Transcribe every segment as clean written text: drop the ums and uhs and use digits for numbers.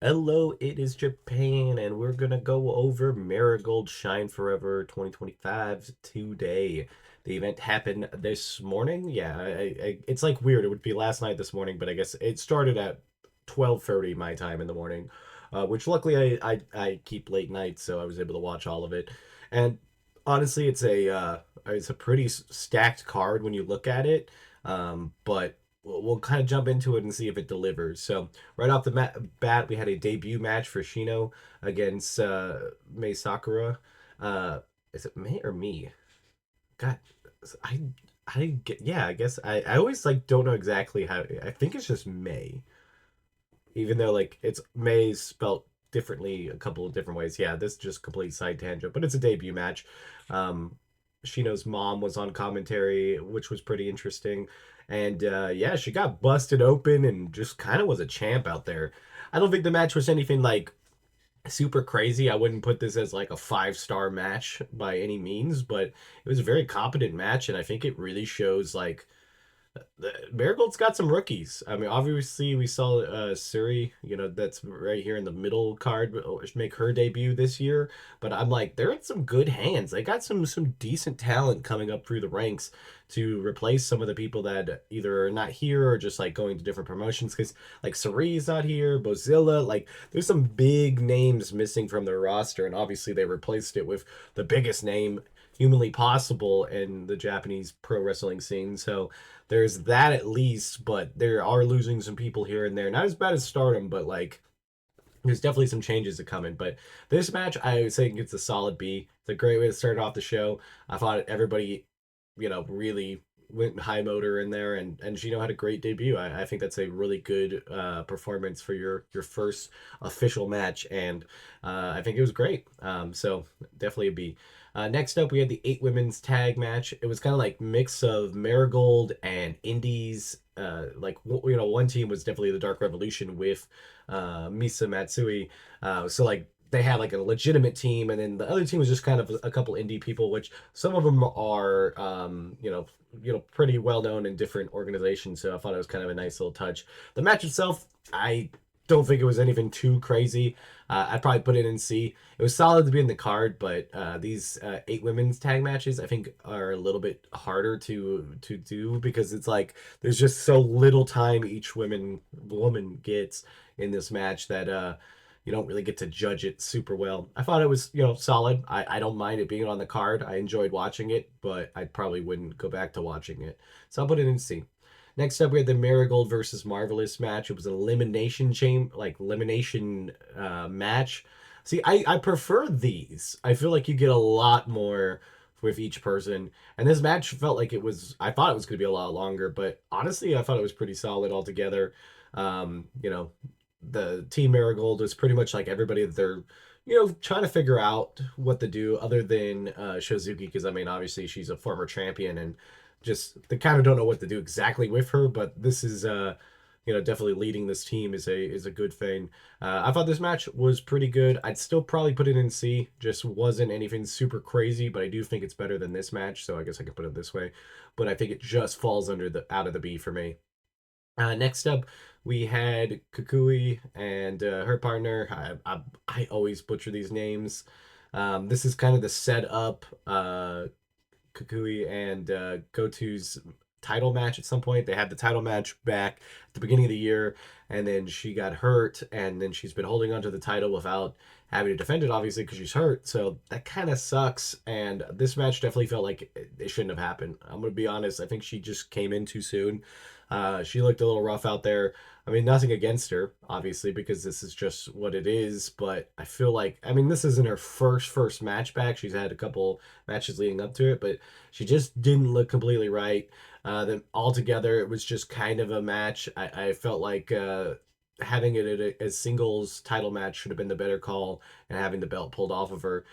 Hello, it is Japan, and we're gonna go over Marigold Shine Forever 2025 today. The event happened this morning. Yeah, it's like weird. It would be last night this morning, but I guess it started at 12:30 my time in the morning, which luckily I keep late nights, so I was able to watch all of it. And honestly, it's a pretty stacked card when you look at it. But we'll kind of jump into it and see if it delivers. So right off the bat, we had a debut match for Shino against Mei Sakura. Uh, is it Mei or me? God, I I get yeah. I guess I always like don't know exactly how. I think it's just Mei, even though like it's Mei spelt differently a couple of different ways. Yeah, this is just complete side tangent, but it's a debut match. Um, Shino's mom was on commentary, which was pretty interesting. And yeah, she got busted open and just kind of was a champ out there. I don't think the match was anything like super crazy. I wouldn't put this as like a five-star match by any means, but it was a very competent match, and I think it really shows like Marigold's got some rookies. I mean, obviously we saw Suri, that's right here in the middle card, make her debut this year. But I'm like, they're in some good hands. They got some decent talent coming up through the ranks to replace some of the people that either are not here or just like going to different promotions. Because like Suri's not here, Bozilla, like there's some big names missing from their roster, and obviously they replaced it with the biggest name humanly possible in the Japanese pro wrestling scene. So there's that at least, but there are losing some people here and there. Not as bad as Stardom, but like there's definitely some changes to coming. But this match, I would say, gets a solid B. It's a great way to start off the show. I thought everybody, really went high motor in there, and Gino had a great debut. I think that's a really good performance for your first official match, and I think it was great. So definitely a B. Next up, we had the eight women's tag match. It was kind of like mix of Marigold and Indies. One team was definitely the Dark Revolution with Misa Matsui. So like they had like a legitimate team, and then the other team was just kind of a couple indie people, which some of them are pretty well known in different organizations. So I thought it was kind of a nice little touch. The match itself, I don't think it was anything too crazy. I'd probably put it in C. It was solid to be in the card, but these eight women's tag matches I think are a little bit harder to do because it's like there's just so little time each woman gets in this match that you don't really get to judge it super well. I thought it was, solid. I don't mind it being on the card. I enjoyed watching it, but I probably wouldn't go back to watching it. So I'll put it in C. Next up, we had the Marigold versus Marvelous match. It was an elimination match. See, I prefer these. I feel like you get a lot more with each person. And this match felt like I thought it was going to be a lot longer, but honestly, I thought it was pretty solid altogether. Um, you know, the Team Marigold is pretty much like everybody that they're, trying to figure out what to do other than Shizuki, because I mean, obviously she's a former champion and just they kind of don't know what to do exactly with her, but this is definitely leading this team is a good thing. I thought this match was pretty good. I'd still probably put it in C. Just wasn't anything super crazy, but I do think it's better than this match, so I guess I could put it this way. But I think it just falls under the out of the B for me. Next up, we had Kukui and her partner. I always butcher these names. This is kind of the setup. Kukui and Goto's title match at some point. They had the title match back at the beginning of the year, and then she got hurt, and then she's been holding onto the title without having to defend it, obviously, because she's hurt. So that kind of sucks. And this match definitely felt like it shouldn't have happened. I'm going to be honest. I think she just came in too soon. She looked a little rough out there. I mean, nothing against her, obviously, because this is just what it is. But I feel like, I mean, this isn't her first match back. She's had a couple matches leading up to it, but she just didn't look completely right. Then altogether, it was just kind of a match. I felt like having it at a singles title match should have been the better call, and having the belt pulled off of her.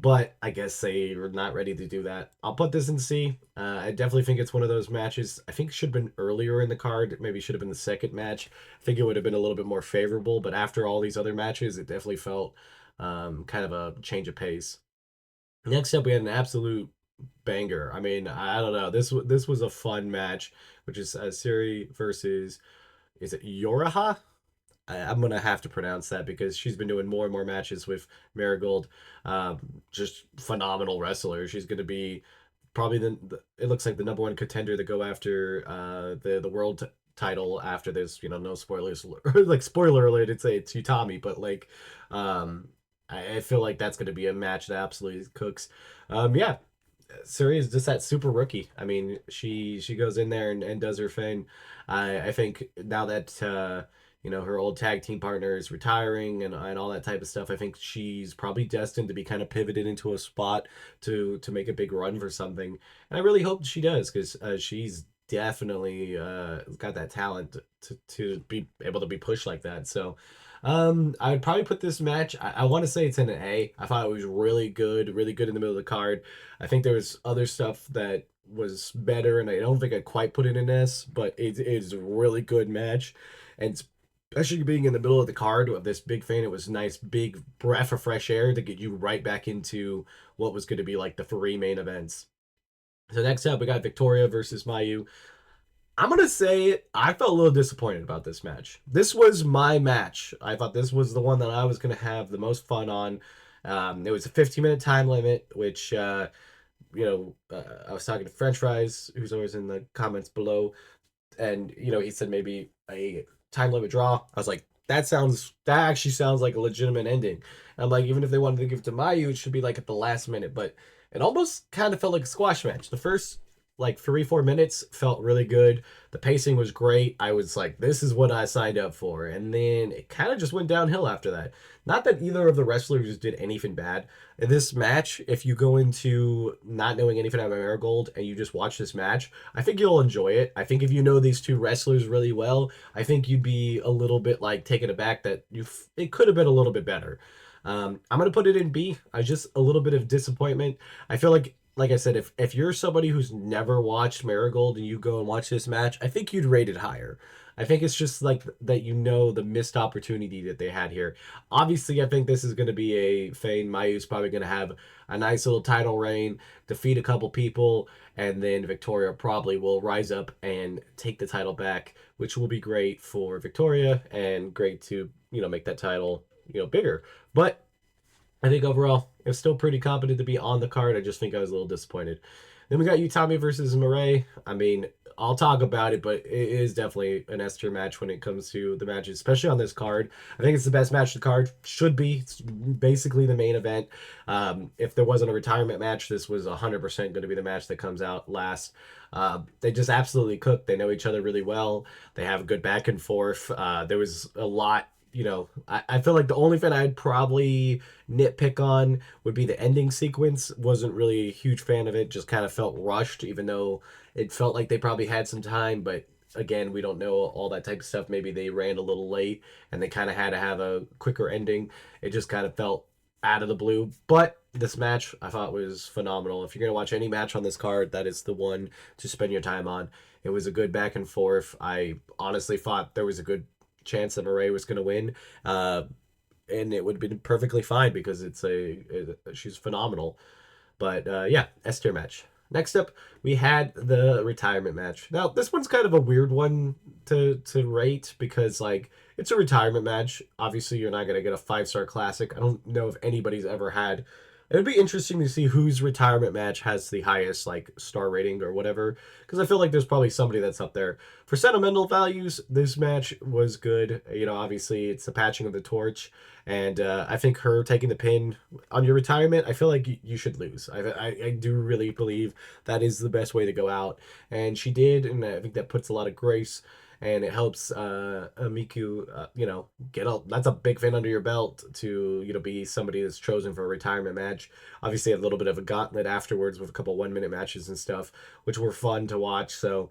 But I guess they were not ready to do that. I'll put this in C. I definitely think it's one of those matches. I think it should have been earlier in the card. Maybe should have been the second match. I think it would have been a little bit more favorable. But after all these other matches, it definitely felt kind of a change of pace. Next up, we had an absolute banger. I mean, I don't know. This was a fun match, which is Siri versus, is it Yoraha? I'm gonna have to pronounce that because she's been doing more and more matches with Marigold. Just phenomenal wrestler. She's gonna be probably it looks like the number one contender to go after the world title after this. You know, no spoilers, like spoiler alert. It's Utami, but like, um, I feel like that's gonna be a match that absolutely cooks. Yeah, Suri is just that super rookie. I mean, she goes in there and does her thing. I think now that her old tag team partner is retiring and all that type of stuff, I think she's probably destined to be kind of pivoted into a spot to make a big run for something. And I really hope she does because she's definitely got that talent to be able to be pushed like that. So I would probably put this match. I want to say it's an A. I thought it was really good in the middle of the card. I think there was other stuff that was better, and I don't think I quite put it in S, but it is a really good match, and especially being in the middle of the card of this big thing, it was a nice big breath of fresh air to get you right back into what was going to be like the three main events. So next up, we got Victoria versus Mayu. I'm gonna say I felt a little disappointed about this match. This was my match. I thought this was the one that I was gonna have the most fun on. It was a 15-minute time limit, which I was talking to French Fries, who's always in the comments below, and he said maybe a time limit draw. I was like, that actually sounds like a legitimate ending. And I'm like, even if they wanted to give it to Mayu, it should be like at the last minute. But it almost kind of felt like a squash match. The first like 3-4 minutes felt really good. The pacing was great. I was like, this is what I signed up for. And then it kind of just went downhill after that. Not that either of the wrestlers did anything bad. In this match, if you go into not knowing anything about Marigold and you just watch this match, I think you'll enjoy it. I think if you know these two wrestlers really well, I think you'd be a little bit like taken aback that it could have been a little bit better. I'm gonna put it in B. I just a little bit of disappointment. I feel like I said, if you're somebody who's never watched Marigold and you go and watch this match, I think you'd rate it higher. I think it's just like that the missed opportunity that they had here. Obviously, I think this is going to be a Fane. Mayu's probably going to have a nice little title reign, defeat a couple people, and then Victoria probably will rise up and take the title back, which will be great for Victoria and great to, make that title, bigger. But I think overall, it was still pretty competent to be on the card. I just think I was a little disappointed. Then we got Utami versus Murray. I mean, I'll talk about it, but it is definitely an S tier match when it comes to the matches, especially on this card. I think it's the best match of the card. Should be. It's basically the main event. If there wasn't a retirement match, this was 100% going to be the match that comes out last. They just absolutely cook. They know each other really well. They have a good back and forth. There was a lot. I feel like the only thing I'd probably nitpick on would be the ending sequence. Wasn't really a huge fan of it. Just kind of felt rushed, even though it felt like they probably had some time. But again, we don't know all that type of stuff. Maybe they ran a little late and they kind of had to have a quicker ending. It just kind of felt out of the blue. But this match I thought was phenomenal. If you're going to watch any match on this card, that is the one to spend your time on. It was a good back and forth. I honestly thought there was a good chance that Murray was going to win. And it would have been perfectly fine because she's phenomenal. But yeah, S tier match. Next up, we had the retirement match. Now, this one's kind of a weird one to rate because like it's a retirement match. Obviously, you're not gonna get a 5-star classic. I don't know if anybody's ever had. It would be interesting to see whose retirement match has the highest like star rating or whatever, because I feel like there's probably somebody that's up there. For sentimental values, this match was good. Obviously it's the patching of the torch, and I think her taking the pin on your retirement, I feel like you should lose. I do really believe that is the best way to go out, and she did, and I think that puts a lot of grace and it helps Miku, that's a big fin under your belt to, be somebody that's chosen for a retirement match. Obviously, a little bit of a gauntlet afterwards with a couple 1-minute matches and stuff, which were fun to watch. So,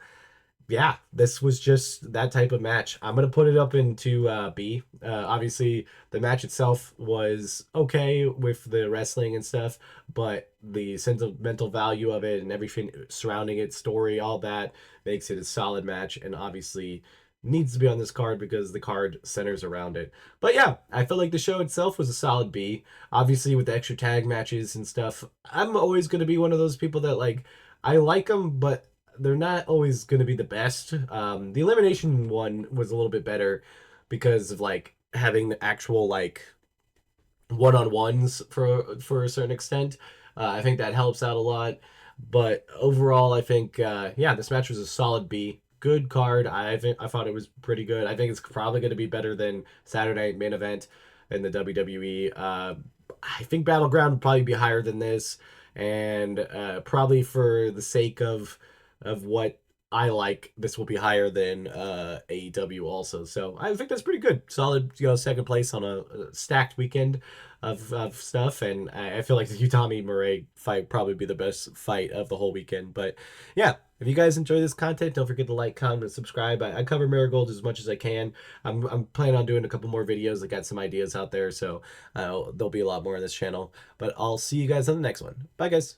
yeah, this was just that type of match. I'm gonna put it up into B. Obviously, the match itself was okay with the wrestling and stuff, but the sentimental value of it and everything surrounding it, story, all that makes it a solid match, and obviously needs to be on this card because the card centers around it. But yeah, I feel like the show itself was a solid B. Obviously, with the extra tag matches and stuff, I'm always gonna be one of those people that I like them, but they're not always going to be the best. The elimination one was a little bit better, because of like having the actual like one-on-ones for a certain extent. I think that helps out a lot. But overall, I think yeah, this match was a solid B. Good card. I thought it was pretty good. I think it's probably going to be better than Saturday Night Main Event in the WWE. I think Battleground would probably be higher than this, and probably for the sake of what I like, this will be higher than AEW also. So I think that's pretty good. Solid, second place on a stacked weekend of stuff, and I feel like the Utami Murray fight probably be the best fight of the whole weekend. But yeah, if you guys enjoy this content, don't forget to like, comment, and subscribe. I cover Marigold as much as I can. I'm planning on doing a couple more videos. I got some ideas out there, so there'll be a lot more on this channel. But I'll see you guys on the next one. Bye, guys.